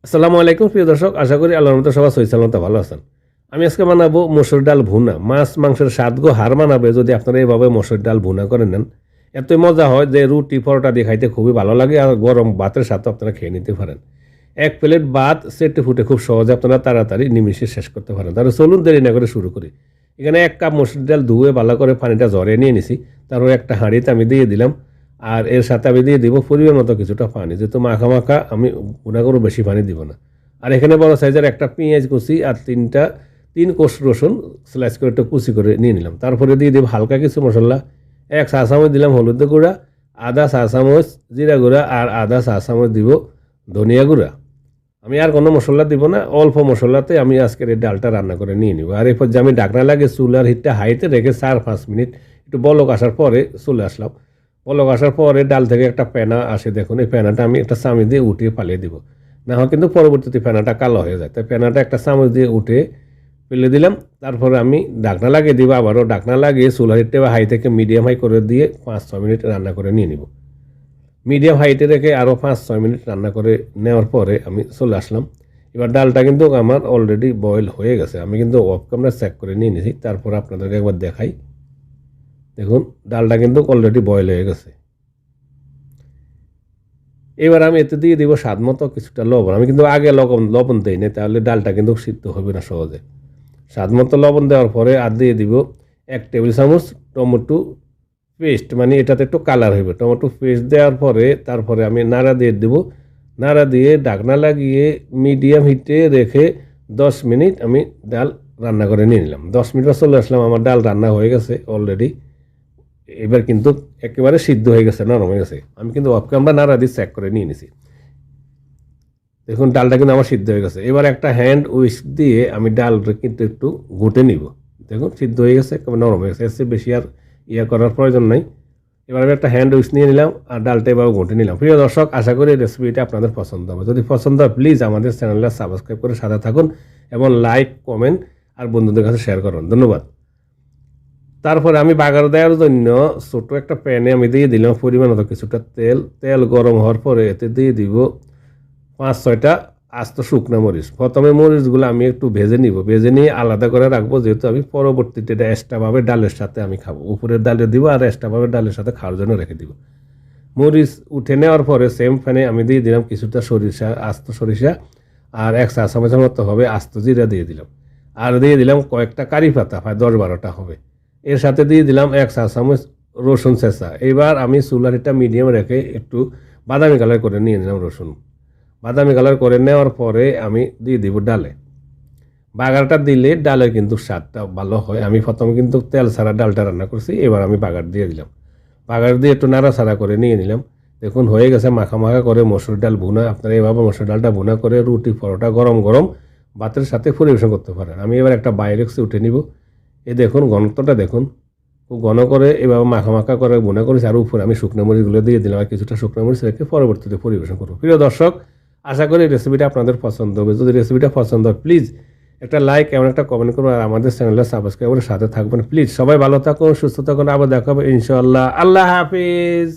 আসসালামু আলাইকুম প্রিয় দর্শক, আশা করি আল্লাহর রহমতে সবাই সহিসালামতে ভালো আছেন। আমি আজকে বানাবো মসুর ডাল ভুনা। মাছ মাংসের স্বাদ গো হার মানাবে যদি আপনারা এইভাবে মসুর ডাল ভুনা করে নেন। এতই মজা হয় যে রুটি পরোটা দিয়ে খাইতে খুবই ভালো লাগে, আর গরম ভাতের সাথে আপনারা খেয়ে নিতে পারেন। এক প্লেট ভাত সেটে ফুটে খুব সহজে আপনারা তাড়াতাড়ি নিমিশে শেষ করতে পারেন। তাহলে চলুন দেরি না করে শুরু করি। এখানে 1 কাপ মসুর ডাল ধুয়ে ভালো করে পানিটা ঝরিয়ে নিয়ে নিছি। তারপর একটা হাঁড়িতে আমি দিয়ে দিলাম, আর এর সাথে আমি দিয়ে দিব পরিমাণ মতো কিছুটা পানি, যেহেতু মাখা মাখা আমি ভুনা করে বেশি পানি দিব না। আর এখানে বড় সাইজের একটা পেঁয়াজ কুচি আর 3 কোষ রসুন স্লাইস করে একটু কুচি করে নিয়ে নিলাম। তারপরে দিয়ে দেব হালকা কিছু মশলা। 1 চা চামচ দিলাম হলুদ গুঁড়া, আধা চা চামচ জিরা গুঁড়া, আর আধা চা চামচ দিব ধনিয়া গুঁড়া। আমি আর কোনো মশলা দিব না, অল্প মশলাতে আমি আজকের এই ডালটা রান্না করে নিয়ে নিব। আর এরপর যে আমি ঢাকনা লাগে চুলার হিটটা হাইতে রেখে 4-5 মিনিট একটু বলক আসার পরে চলে আসলাম। বলক আসার পরে ডাল থেকে একটা ফেনা আসে, দেখুন এই ফেনাটা আমি একটা চামচ দিয়ে উঠিয়ে পালিয়ে দিব, না হয় কিন্তু পরবর্তীতে ফেনাটা কালো হয়ে যায়। তাই ফেনাটা একটা চামচ দিয়ে উঠে ফেলে দিলাম। তারপরে আমি ঢাকনা লাগিয়ে দিব, আবারও ঢাকনা লাগিয়ে চুলার হিটটা হাই থেকে মিডিয়াম হাই করে দিয়ে 5-6 মিনিট রান্না করে নিয়ে নিব। মিডিয়াম হাইটে রেখে আরও 5-6 মিনিট রান্না করে নেওয়ার পরে আমি চলে আসলাম। এবার ডালটা কিন্তু আমার অলরেডি বয়েল হয়ে গেছে, আমি কিন্তু অফ ক্যামেরা চেক করে নিয়ে নিয়েছি। তারপর আপনাদেরকে একবার দেখাই, দেখুন ডালটা কিন্তু অলরেডি বয়েল হয়ে গেছে। এবার আমি এতে দিয়ে দিব স্বাদ মতো কিছুটা লবণ। আমি কিন্তু আগে লবণ দিই না, তাহলে ডালটা কিন্তু সিদ্ধ হবে না সহজে। স্বাদ মতো লবণ দেওয়ার পরে আর দিয়ে দিব 1 টেবিল চামচ টমেটো পেস্ট, মানে এটাতে একটু কালার হবে। টমেটো পেস্ট দেওয়ার পরে তারপরে আমি নাড়া দিয়ে দেব। নাড়া দিয়ে ঢাকনা লাগিয়ে মিডিয়াম হিটে রেখে 10 মিনিট আমি ডাল রান্না করে নিয়ে নিলাম। 10 মিনিট চলে আসলাম, আমার ডাল রান্না হয়ে গেছে অলরেডি। এবার কিন্তু একেবারে সিদ্ধ হয়ে গেছে, নরম হয়ে গেছে। আমি কিন্তু অফ ক্যামেরা নাড়া দিয়ে চেক করে নিয়ে নিছি। দেখুন ডালটা কিন্তু আমার সিদ্ধ হয়ে গেছে। এবার একটা হ্যান্ড উইস্ক দিয়ে আমি ডালটা কিন্তু একটু ঘুটে নিব। দেখুন সিদ্ধ হয়ে গেছে, একেবারে নরম হয়ে গেছে, এর বেশি আর করার প্রয়োজন নাই। এবার আমি একটা হ্যান্ড উইস্ক নিয়ে নিলাম আর ডালটা এবার ঘুটে নিলাম। প্রিয় দর্শক, আশা করি এই রেসিপিটা আপনাদের পছন্দ হবে। যদি পছন্দ হয় প্লিজ আমাদের চ্যানেলটা সাবস্ক্রাইব করে সাথে থাকুন এবং লাইক কমেন্ট আর বন্ধুদের কাছে শেয়ার করুন। ধন্যবাদ। তারপরে আমি বাগার দেওয়ার জন্য ছোটো একটা প্যানে আমি দিয়ে দিলাম পরিমাণ মতো কিছুটা তেল গরম হওয়ার পরে এতে দিয়ে দিব 5-6টা আস্ত শুকনো মরিচ। প্রথমে মরিচগুলো আমি একটু ভেজে নিব, ভেজে নিয়ে আলাদা করে রাখবো, যেহেতু আমি পরবর্তীতে এটা এক্সট্রাভাবে ডালের সাথে আমি খাবো। উপরের ডালে দিব আর এক্সট্রাভাবে ডালের সাথে খাওয়ার জন্য রেখে দিব। মরিচ উঠে নেওয়ার পরে সেম প্যানে আমি দিয়ে দিলাম কিছুটা আস্ত সরিষা, আর 1 চা চামচের মতো হবে আস্ত জিরা দিয়ে দিলাম। আর দিয়ে দিলাম কয়েকটা কারি পাতা, প্রায় 10-12টা হবে। এর সাথে দিয়ে দিলাম 1 চা চামচ রসুন ছেঁচা। এবার আমি চুলার হিটটা মিডিয়াম রেখে একটু বাদামি কালার করে নিয়ে নিলাম রসুন। বাদামি কালার করে নেওয়ার পরে আমি দিয়ে দিব ডালে। বাগারটা দিলে ডালের কিন্তু স্বাদটা ভালো হয়। আমি প্রথমে কিন্তু তেল ছাড়া ডালটা রান্না করছি, এবার আমি বাগার দিয়ে দিলাম। বাগার দিয়ে একটু নাড়াচাড়া করে নিয়ে নিলাম। দেখুন হয়ে গেছে মাখা মাখা করে মসুর ডাল ভুনা। আপনারা এইভাবে মসুর ডালটা ভুনা করে রুটি পরোটা গরম গরম ভাতের সাথে পরিবেশন করতে পারেন। আমি এবার একটা বাইরেক্সে উঠে নিব। এই দেখুন ঘনত্বটা দেখুন, খুব ঘন করে এভাবে মাখা মাখা করে ভুনা করেছি। আর উপরে আমি শুকনো মরিচগুলো দিয়ে দিলাম, আর কিছুটা শুকনো মরিচ রেখে পরবর্তীতে পরিবেশন করব। প্রিয় দর্শক, আশা করি রেসিপিটা আপনাদের পছন্দ হবে। যদি রেসিপিটা পছন্দ হয় প্লিজ একটা লাইক এবং একটা কমেন্ট করুন, আর আমাদের চ্যানেলটা সাবস্ক্রাইব করে সাথে থাকবেন প্লিজ। সবাই ভালো থাকুন, সুস্থ থাকুন, আবার দেখা হবে ইনশাআল্লাহ। আল্লাহ হাফিজ।